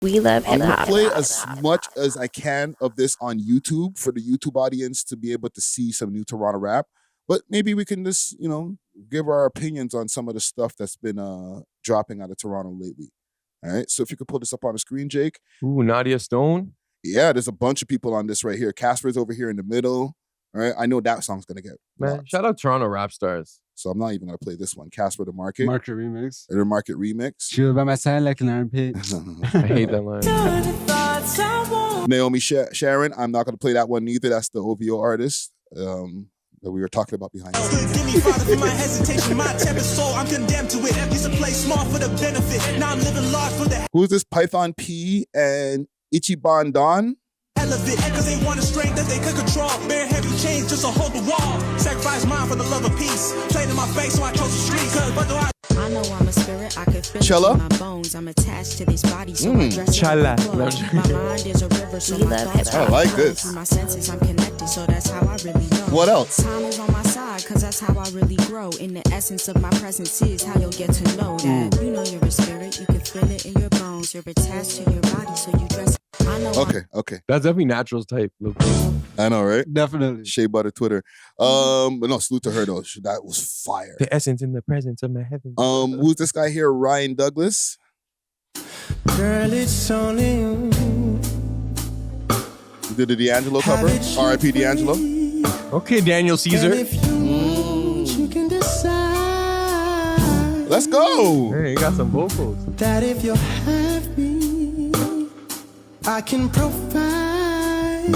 We love hip I'm gonna hop. play as much as I can of this on YouTube for the YouTube audience to be able to see some new Toronto rap. But maybe we can just, give our opinions on some of the stuff that's been dropping out of Toronto lately. All right. So if you could pull this up on the screen, Jake. Ooh, Nadia Stone. Yeah, there's a bunch of people on this right here. Casper's over here in the middle. All right. I know that song's gonna get Man, blocked. shout out Toronto rap stars. So I'm not even gonna play this one. Casper the Market. Market remix. The Market remix. She was by my side like an armpit. I hate that line. Naomi Sharon. I'm not gonna play that one either. That's the OVO artist. That we were talking about behind the scenes. Give me father for my hesitation, my temper soul, I'm condemned to it. Used to play small for the benefit, now I'm living large for the Who's this? Python P and Ichiban Don? elevate, cause they want a strength that they could control. Bear heavy chains just to hold the wall. Sacrifice mine for the love of peace. Played in my face, so I chose the street. Cause but I know I'm a spirit, I can feel Chella? it in my bones. I'm attached to this body, so I dress Chella. up my mind is a river, so We my love thoughts hip-hop. I like this. through my senses, I'm connected, so that's how I really know. What else? Time is on my side, cause that's how I really grow. In the essence of my presence is how you'll get to know that. You know you're a spirit, you can feel it in your bones. You're attached to your body, so you dress. I know Okay. That's definitely Natural's type. Look. I know, right? Definitely. Shea Butter Twitter. But no, salute to her though. That was fire. The essence in the presence of my heaven. Who's this guy here? Ryan Douglas. girl, it's only you. He did the D'Angelo cover. R.I.P. D'Angelo. Okay, Daniel Caesar. If you want, you can decide. Let's go. Hey, you got some vocals. That if you have me, I can provide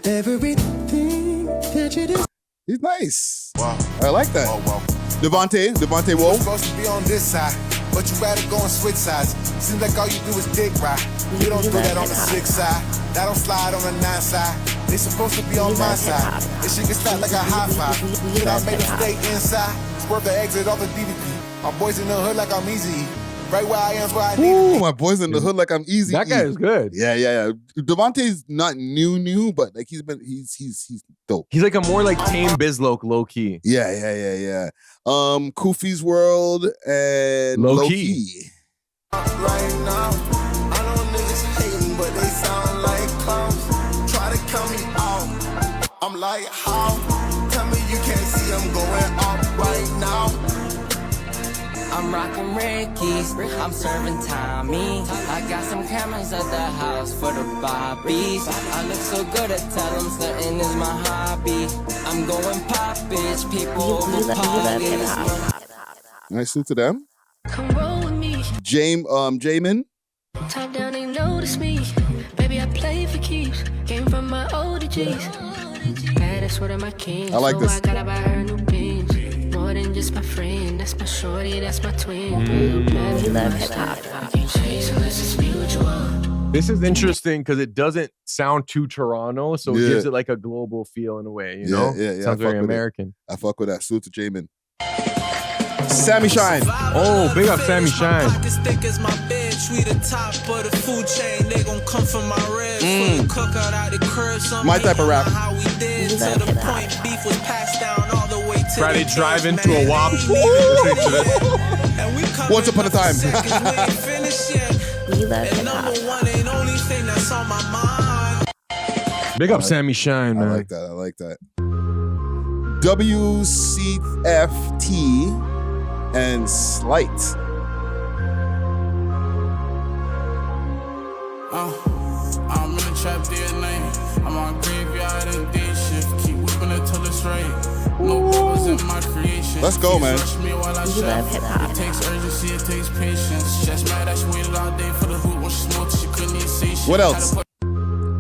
everything that you desire. He's nice. Wow. I like that. Wow. Devontae You're Woe. supposed to be on this side, but you rather go and switch sides. Seems like all you do is dick ride. You don't do that on the 6 side. That don't slide on the 9 side. They supposed to be on my side. This shit can start like a high five. Then I made them stay inside. Swerve the exit off the DVP. My boys in the hood like I'm easy. Right where I am is where I need to Ooh, be. my boys in the hood like I'm easy. That guy is good. Yeah. Devontae's not new, but like he's dope. He's like a more like tame Bizloke, low key. Yeah. Kofi's World and Low Low Key. Key. Right now, I know niggas hating, but they sound like clowns. Try to cut me off. I'm like, how? Tell me you can't see I'm going up right now. I'm rocking Ricky's, I'm serving Tommy. I got some cameras at the house for the Bobbies. I look so good at tell them stunting is my hobby. I'm going pop, bitch, people We over love hip parties. hop. Nice salute to them. Come roll with me. Jamin. Top down, they notice me. Baby, I play for keeps. Came from my older G's. Baddest one of my kings. I like this. So I gotta buy her new pins. More than just my friend. That's my shorty, that's my twin. We love hip hop. This is interesting because it doesn't sound too Toronto, so it Yeah. gives it like a global feel in a way, you know? Yeah. Sounds I very fuck with it. American. I fuck with that. Salute to Jamin. Sammy Shine. Oh, big up Sammy Shine. Pockets thick as my bed, we the top of the food chain. They gon' come from my ribs. For the cookout out the crib. My type of rap. How we did We to love the hip hop. point beef was passed down all the way to Friday the drive kids, into man. a WOP. And we Once upon a time. seconds, we ain't finished yet. We love And hip hop. number one ain't only thing that's on my mind. Big up Sammy Shine, I man. like that. WCFT and Slight. I'm in the trap day and night. I'm on graveyard and day shift. Keep whipping it till it's right. No bubbles in my creation. Let's go, man. Rush me while I We chef. love hip hop. It takes urgency, it takes patience. Just mad that she waited all day for the hoop when she smoked. She couldn't even say shit. What else? Had to put-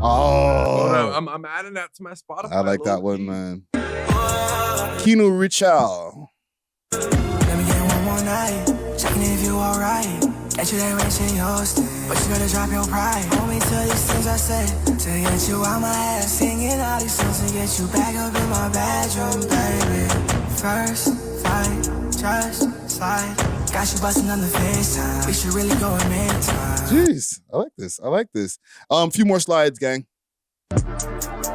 Oh, I'm adding that to my Spotify. I like that low one, key. man. Kino Richal. Let me get one more night. Checking if you alright. Get you that rich in your state. But you gotta drop your pride. Hold me to these things I say. To get you out my ass. Singing all these songs to get you back up in my bedroom, baby. First fight, just slide. Got you busting on the FaceTime. We should really go and make time. Jeez, I like this. Few more slides, gang.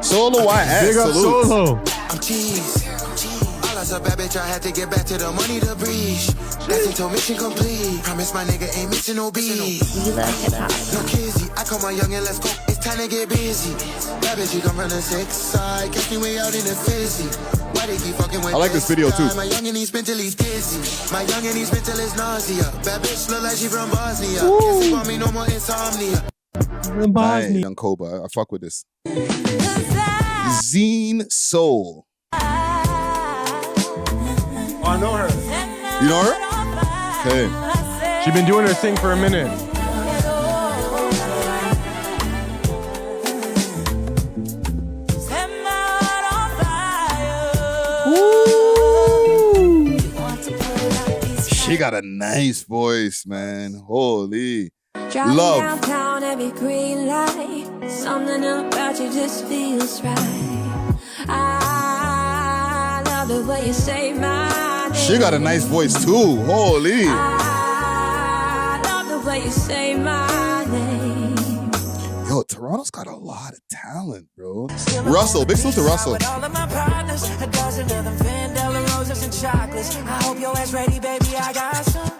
Solo YS. Big up Salute. Solo. I'm cheese. I lost a bad bitch, I had to get back to the money to breathe. That's until mission complete. Promise my nigga ain't missing no beat. We love hip hop. No kizzy, I call my youngin', let's go. It's time to get busy. That bitch, you come from the 6 side. Catch me way out in the fizzy. Why they keep fucking with I like this video too. My youngin', he's mentally dizzy. My youngin', he's mental is nausea. Bad bitch look like she from Bosnia. Can't sleep on me, no more insomnia. Nice, young Koba. I fuck with this. Zine Soul. Oh, I know her. You know her? Okay. She's been doing her thing for a minute. She got a nice voice, man. Holy. Driving Love. downtown every green light. Something about you just feels right. I love the way you say my name. She got a nice voice too. Holy. I love the way you say my name. Yo, Toronto's got a lot of talent, bro. Russell, big salute to Russell. With all of my partners, a dozen of them Vandella roses and chocolates. I hope your ass ready, baby. I got some.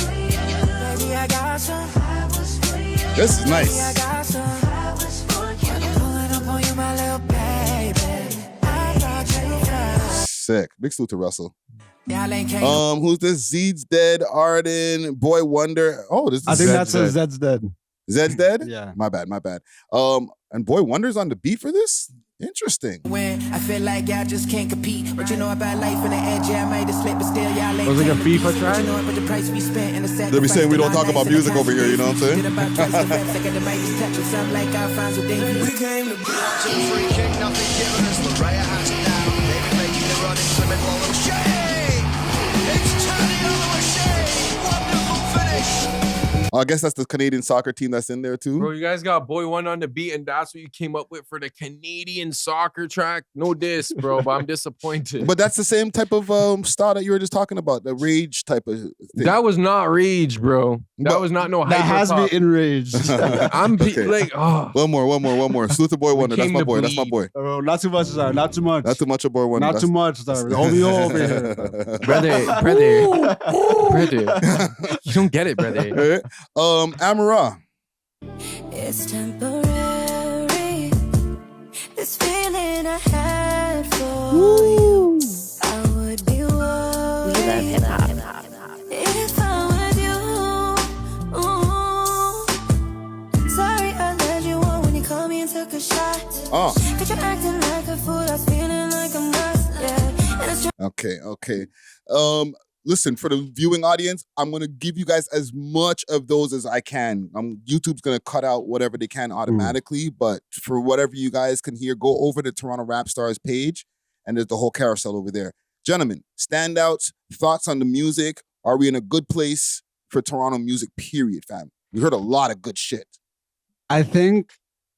Baby, I got some. This is I nice. got some. I'm pulling up on you, my little baby. I got you fly. Sick. Big salute to Russell. Y'all ain't came. Who's this? Zed's dead. Arden, Boy Wonder. Oh, this is I think Zed's that's dead. Zed's dead. Zed's dead? Yeah. My bad. And Boy Wonder's on the beat for this? Interesting. When I feel like y'all just can't compete. What you know about life and the edge, yeah, I might have slipped, but still y'all ain't. Was it like a came FIFA track? You know about the price we spent and the They be saying we don't talk about music over here, you know what I'm saying? Did about twice the reps, I got the mic just touch with something like Alfonso Davies. We came to Free kick, nothing given us. Loraya has it now. David making the run into the middle of O'Shea. It's Charlie O'Shea. Wonderful finish. I guess that's the Canadian soccer team that's in there too. Bro, you guys got Boy One on the beat, and that's what you came up with for the Canadian soccer track. No diss, bro, but I'm disappointed. But that's the same type of style that you were just talking about, the rage type of thing. That was not rage, bro. That was not no hyper That has me enraged. I'm Okay. like, oh. One more. Salute to Boy Wonder. That's came my to boy. That's my bleed. boy. Not too much, sir. Not too much. Not too much of Boy Wonder. Not too much, sir. OVO over here. brother. You don't get it, brother. Amara. It's temporary. This feeling I had for you. I would be We love worried hip hop. if I was you. Ooh. Sorry I led you on when you called me and took a shot. Cause you're acting like a fool. I was feeling like I'm not. Yeah. And it's Okay. Listen, for the viewing audience, I'm going to give you guys as much of those as I can. YouTube's going to cut out whatever they can automatically, but for whatever you guys can hear, go over to Toronto Rap Stars page, and there's the whole carousel over there. Gentlemen, standouts, thoughts on the music. Are we in a good place for Toronto music, period, fam? We heard a lot of good shit. I think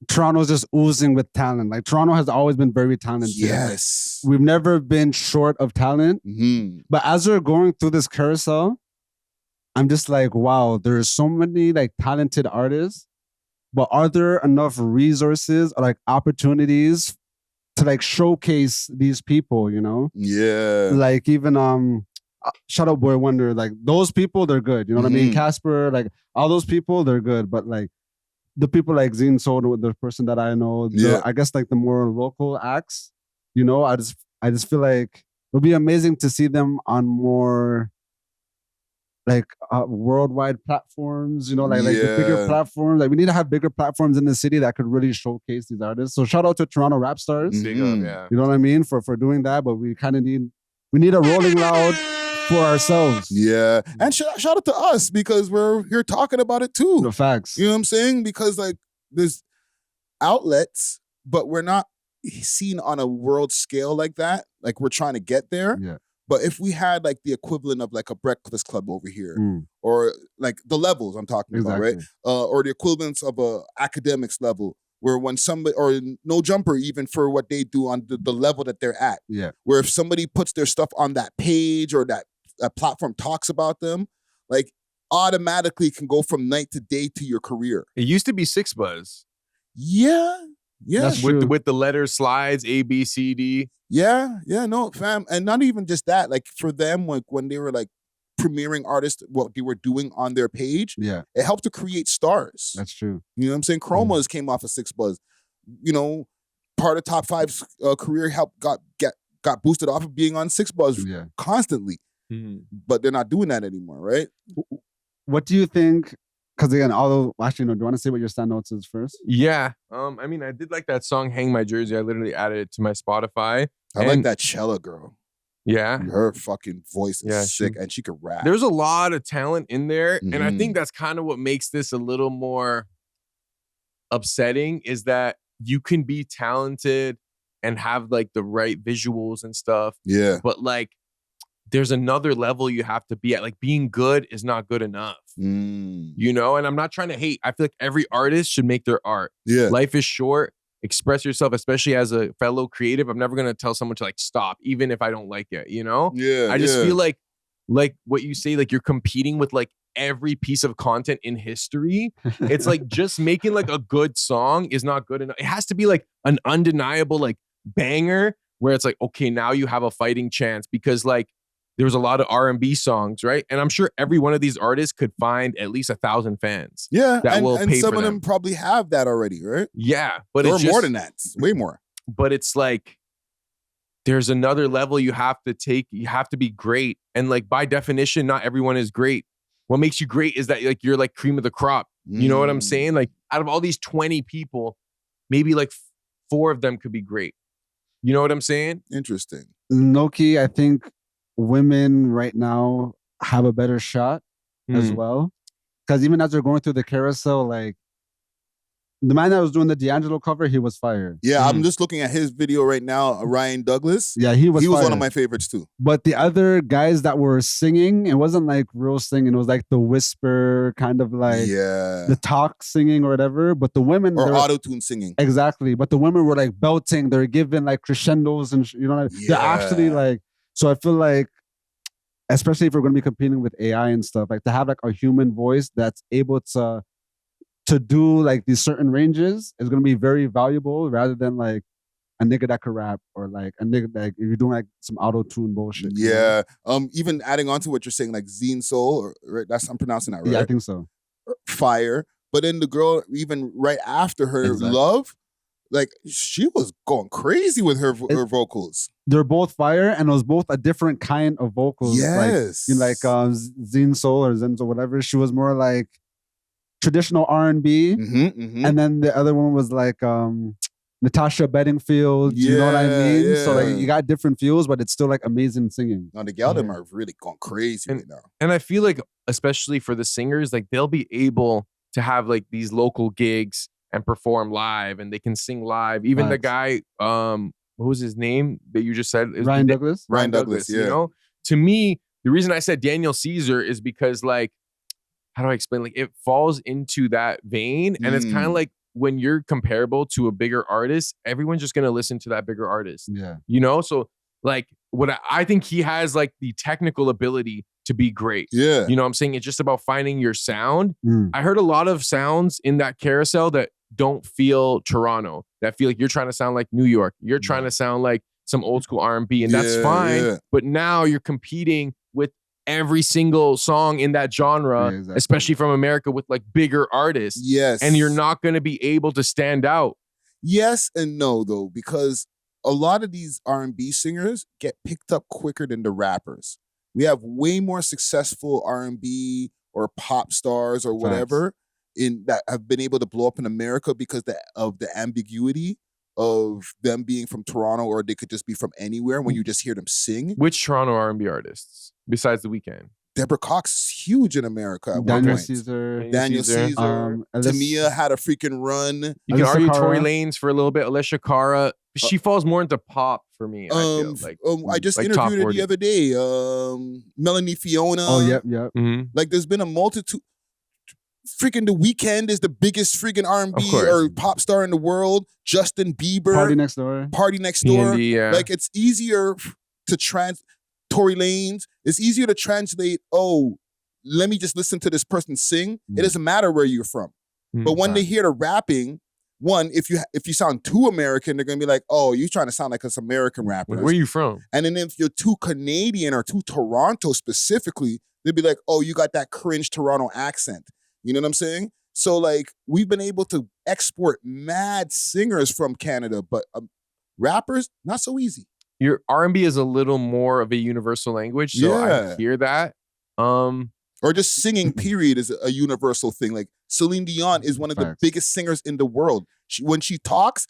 Toronto's just oozing with talent. Like, Toronto has always been very talented. Yes. We've never been short of talent. Mm-hmm. But as we're going through this carousel, I'm just like, wow, there's so many like talented artists, but are there enough resources or like opportunities to like showcase these people, you know? Yeah. Like even shout out Boy Wonder, like those people, they're good. You know what I mean? Casper, like all those people, they're good. But like the people like Zine Soul, the person that I know, I guess like the more local acts, you know, I just feel like it'll be amazing to see them on more like worldwide platforms, you know, like the bigger platforms. Like we need to have bigger platforms in the city that could really showcase these artists. So shout out to Toronto Rap Stars. Big up, yeah. You know what I mean? For doing that, but we kind of need a Rolling Loud for ourselves. Yeah. And shout out to us because we're here talking about it too. The facts. You know what I'm saying? Because like there's outlets, but we're not seen on a world scale like that. Like we're trying to get there. Yeah. But if we had like the equivalent of like a Breakfast Club over here, or like the levels I'm talking about, right? Or the equivalence of a academics level, where when somebody, or No Jumper, even for what they do on the level that they're at, where if somebody puts their stuff on that page or that platform talks about them, like automatically can go from night to day to your career. It used to be Six Buzz. Yeah. Yeah. That's true. With the letter slides, A, B, C, D. Yeah, no, fam. And not even just that, like for them, like when they were like premiering artists, what they were doing on their page, it helped to create stars. That's true. You know what I'm saying? Chromas came off of 6ixBuzz. You know, part of Top 5's career got boosted off of being on 6ixBuzz constantly. But they're not doing that anymore, right? What do you think? Because again, actually, no. Do you want to say what your standouts is first? Yeah. I mean, I did like that song "Hang My Jersey." I literally added it to my Spotify. I like that Chella girl. Yeah. Her fucking voice is sick, and she could rap. There's a lot of talent in there, and I think that's kind of what makes this a little more upsetting, is that you can be talented and have like the right visuals and stuff. Yeah. But like, there's another level you have to be at. Like, being good is not good enough. You know? And I'm not trying to hate. I feel like every artist should make their art. Yeah. Life is short. Express yourself, especially as a fellow creative. I'm never going to tell someone to like stop, even if I don't like it, you know? Yeah. I just feel like what you say, like you're competing with like every piece of content in history. It's like just making like a good song is not good enough. It has to be like an undeniable like banger where it's like, okay, now you have a fighting chance, because like there was a lot of R&B songs, right? And I'm sure every one of these artists could find at least 1,000 fans. Yeah, that will and pay some for of them probably have that already, right? Yeah, but or it's more just, than that, way more. But it's like there's another level you have to take. You have to be great, and like by definition, not everyone is great. What makes you great is that like you're like cream of the crop. You know what I'm saying? Like out of all these 20 people, maybe like 4 of them could be great. You know what I'm saying? Interesting. Loki, I think women right now have a better shot as well. Because even as they're going through the carousel, like the man that was doing the D'Angelo cover, he was fire. Yeah, I'm just looking at his video right now, Ryan Douglas. Yeah, he was one of my favorites too. But the other guys that were singing, it wasn't like real singing. It was like the whisper, kind of like the talk singing or whatever. But the women... Or auto-tune singing. Exactly. But the women were like belting. They're giving like crescendos and you know, they're actually like... So I feel like, especially if we're going to be competing with AI and stuff, like to have like a human voice that's able to do like these certain ranges is going to be very valuable, rather than like a nigga that could rap, or like a nigga like if you're doing like some auto-tune bullshit. Yeah. Even adding on to what you're saying, like Zine Soul, right? I'm pronouncing that right. Yeah, I think so. Fire. But then the girl, even right after her, Love, like she was going crazy with her vocals. They're both fire, and it was both a different kind of vocals. Yes. Like Zine Soul or Zenzo, whatever. She was more like traditional R&B, and then the other one was like Natasha Bedingfield. You know what I mean? Yeah. So like you got different feels, but it's still like amazing singing. Now the Gamdom are really going crazy right now. And I feel like, especially for the singers, like they'll be able to have like these local gigs and perform live, and they can sing live. Even the guy, what was his name that you just said? Ryan Douglas? Ryan Douglas, yeah. You know? To me, the reason I said Daniel Caesar is because like, how do I explain? Like it falls into that vein, and it's kind of like when you're comparable to a bigger artist, everyone's just gonna listen to that bigger artist. Yeah. You know? So like I think he has like the technical ability to be great. Yeah. You know what I'm saying? It's just about finding your sound. I heard a lot of sounds in that carousel that don't feel Toronto, that feel like you're trying to sound like New York. You're trying to sound like some old school R&B, and that's fine. Yeah. But now you're competing with every single song in that genre, especially from America, with like bigger artists. Yes. And you're not going to be able to stand out. Yes and no, though, because a lot of these R&B singers get picked up quicker than the rappers. We have way more successful R&B or pop stars or whatever that have been able to blow up in America because of the ambiguity of them being from Toronto, or they could just be from anywhere when you just hear them sing. Which Toronto R&B artists besides The Weeknd? Deborah Cox is huge in America at Daniel one point. Caesar. Daniel Caesar. Tamia had a freaking run. You can argue Tory Lanez for a little bit. Alicia Cara. She falls more into pop for me. I feel like. I just interviewed her the other day. Melanie Fiona. Oh, yep. Like there's been a multitude. Freaking The Weeknd is the biggest freaking R&B or pop star in the world. Justin Bieber. Party Next Door. PND, yeah. Like it's easier to Tory Lanez. It's easier to translate, let me just listen to this person sing. It doesn't matter where you're from. But when they hear the rapping, one, if you sound too American, they're gonna be like, oh, you trying to sound like us American rappers. Where are you from? And then if you're too Canadian or too Toronto specifically, they'd be like, oh, you got that cringe Toronto accent. You know what I'm saying? So like we've been able to export mad singers from Canada, but rappers, not so easy. Your R&B is a little more of a universal language, so I hear that. Or just singing, period, is a universal thing. Like Celine Dion is one of the biggest singers in the world. When she talks,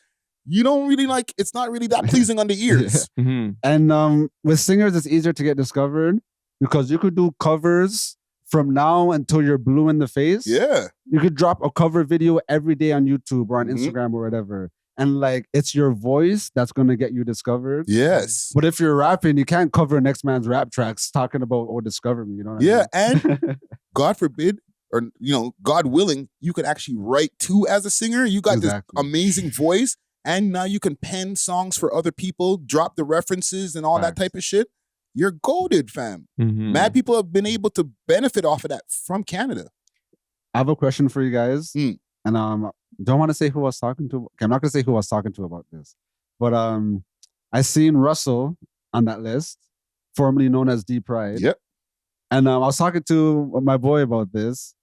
you don't really like, it's not really that pleasing on the ears. And with singers, it's easier to get discovered because you could do covers from now until you're blue in the face. Yeah. You could drop a cover video every day on YouTube or on Instagram or whatever. And like, it's your voice that's going to get you discovered. Yes. But if you're rapping, you can't cover next man's rap tracks talking about, oh, discover me. You know what I mean? And God forbid, or, God willing, you could actually write too as a singer. You got this amazing voice. And now you can pen songs for other people, drop the references and all that type of shit. You're goated, fam. Mad people have been able to benefit off of that from Canada. I have a question for you guys. And don't want to say who I was talking to. Okay, I'm not going to say who I was talking to about this. But I seen Russell on that list, formerly known as D Pride. Yep. And I was talking to my boy about this.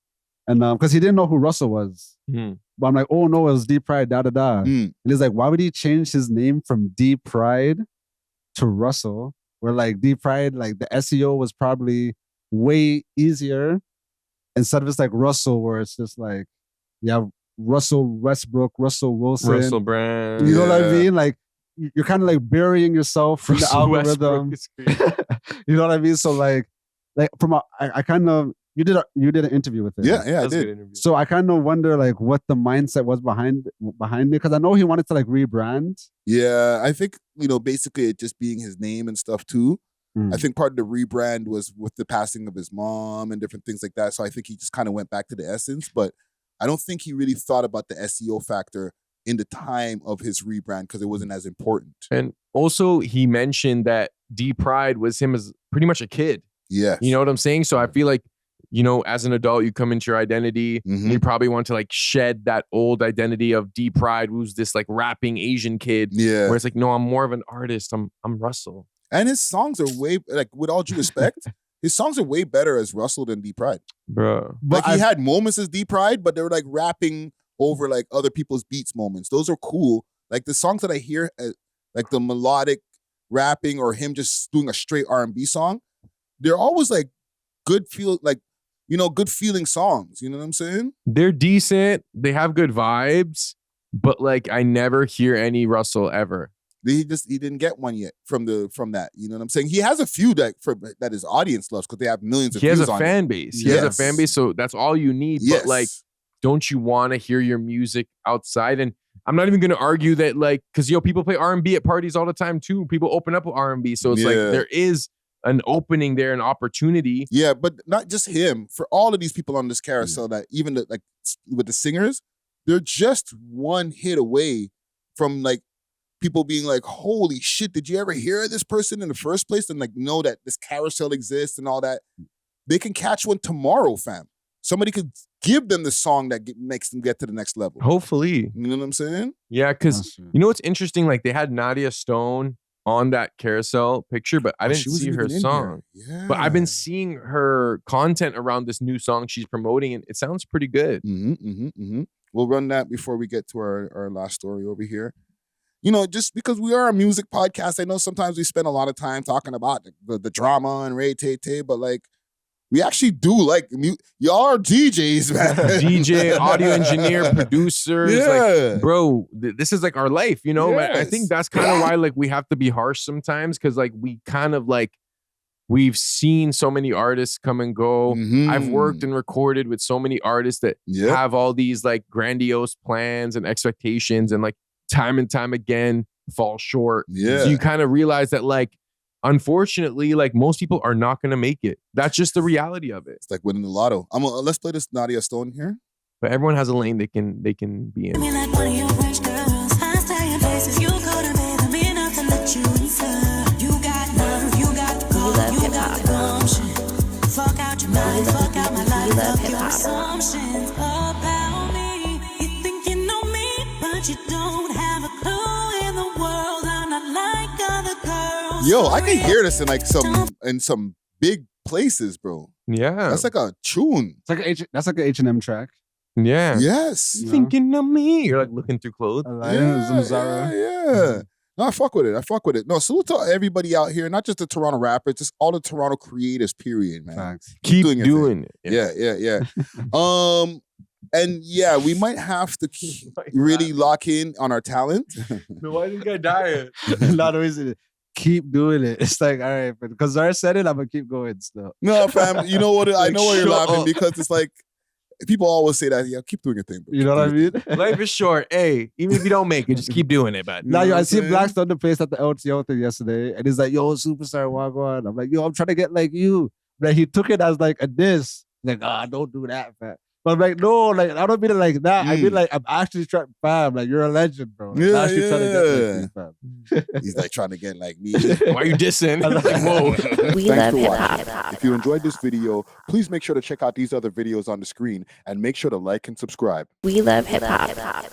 And because he didn't know who Russell was. But I'm like, oh no, it was D Pride, da-da-da. And he's like, why would he change his name from D Pride to Russell? Where like D Pride, like the SEO was probably way easier. Instead of it's like Russell, where it's just like, yeah, Russell Westbrook, Russell Wilson. Russell Brand. You know what I mean? Like, you're kind of like burying yourself in the algorithm. You know what I mean? So like from I kind of, you did an interview with him. Yeah, I did. So I kind of wonder like what the mindset was behind it, because I know he wanted to like rebrand. Yeah, I think, basically it just being his name and stuff too. I think part of the rebrand was with the passing of his mom and different things like that. So I think he just kind of went back to the essence, but I don't think he really thought about the SEO factor in the time of his rebrand because it wasn't as important. And also he mentioned that D Pride was him as pretty much a kid. Yeah. You know what I'm saying? So I feel like, as an adult, you come into your identity, you probably want to like shed that old identity of D Pride, who's this like rapping Asian kid. Yeah. Where it's like, no, I'm more of an artist. I'm Russell. And his songs are way, like, with all due respect, his songs are way better as Russell than D Pride. Bro. Like, he had moments as D Pride, but they were like rapping over like other people's beats moments. Those are cool. Like the songs that I hear, like the melodic rapping or him just doing a straight R&B song, they're always like good feeling songs. You know what I'm saying? They're decent. They have good vibes, but like I never hear any Russell ever. He didn't get one yet from that. You know what I'm saying? He has a few that his audience loves because they have millions of views on it. He has a fan base. He has a fan base, so that's all you need. Yes. But like, don't you want to hear your music outside? And I'm not even going to argue that like, because people play R&B at parties all the time too. People open up with R&B, so it's like there is an opening there, an opportunity. Yeah, but not just him. For all of these people on this carousel, that even with the singers, they're just one hit away from like people being like, holy shit, did you ever hear of this person in the first place? And like know that this carousel exists and all that. They can catch one tomorrow, fam. Somebody could give them the song that makes them get to the next level. Hopefully. You know what I'm saying? Yeah, because what's interesting? Like they had Nadia Stone on that carousel picture, but I didn't see her song. Yeah. But I've been seeing her content around this new song she's promoting, and it sounds pretty good. We'll run that before we get to our last story over here. Just because we are a music podcast, I know sometimes we spend a lot of time talking about the drama and Ray Tay, but like, we actually do like y'all are DJs, man. DJ, audio engineer, producers. Yeah. Like, bro, this is like our life, Yes. I think that's kind of why like we have to be harsh sometimes, because like we kind of like we've seen so many artists come and go. I've worked and recorded with so many artists that have all these like grandiose plans and expectations, and like time and time again fall short. Yeah. So you kind of realize that like, unfortunately, like most people are not going to make it. That's just the reality of it. It's like winning the lotto. Let's play this Nadia Stone here. But everyone has a lane they can be in. Me like one of your French girls. I stay in places you go to bathe. I'm enough to let you inside. You got nerve, you got the call, you got the gumption. Fuck out your mind, fuck out my life, fuck your assumptions about me. You think you know me, but but you don't have a clue in the world. I'm not like other girls. Yo, I can hear this in some big places, bro. Yeah. That's like a tune. It's like that's like an H&M track. Yeah. Yes. You know? Thinking of me. You're like looking through clothes. Some Zara. Yeah. No, I fuck with it. No, salute to everybody out here, not just the Toronto rappers, just all the Toronto creators, period, man. Facts. Keep doing your doing thing. it. Yeah. And yeah, we might have to really lock in on our talent. No, why didn't I die? Not always keep doing it. It's like, all right, because Zara said it, I'm gonna keep going still. No, fam, you know what? I know why you're shut laughing up. because it's like people always say that. Yeah, keep doing your thing. Bro. You know what I mean? Life is short. Hey, even if you don't make it, just keep doing it, man. Now, yo, I what see I'm Black Thunder place at the LTO thing yesterday, and he's like, yo, superstar, Wagwan. I'm like, yo, I'm trying to get like you. Like, he took it as like a diss. Like, don't do that, man. But I'm like, no, like, I don't mean it like that. I mean, like, I'm actually trying, fam. Like, you're a legend, bro. Like, I'm actually trying to get like you, fam. He's like trying to get like me. Why are you dissing? Like, whoa. We Thanks love for hip watching. hop. If you enjoyed this video, please make sure to check out these other videos on the screen and make sure to like and subscribe. We love hip hop.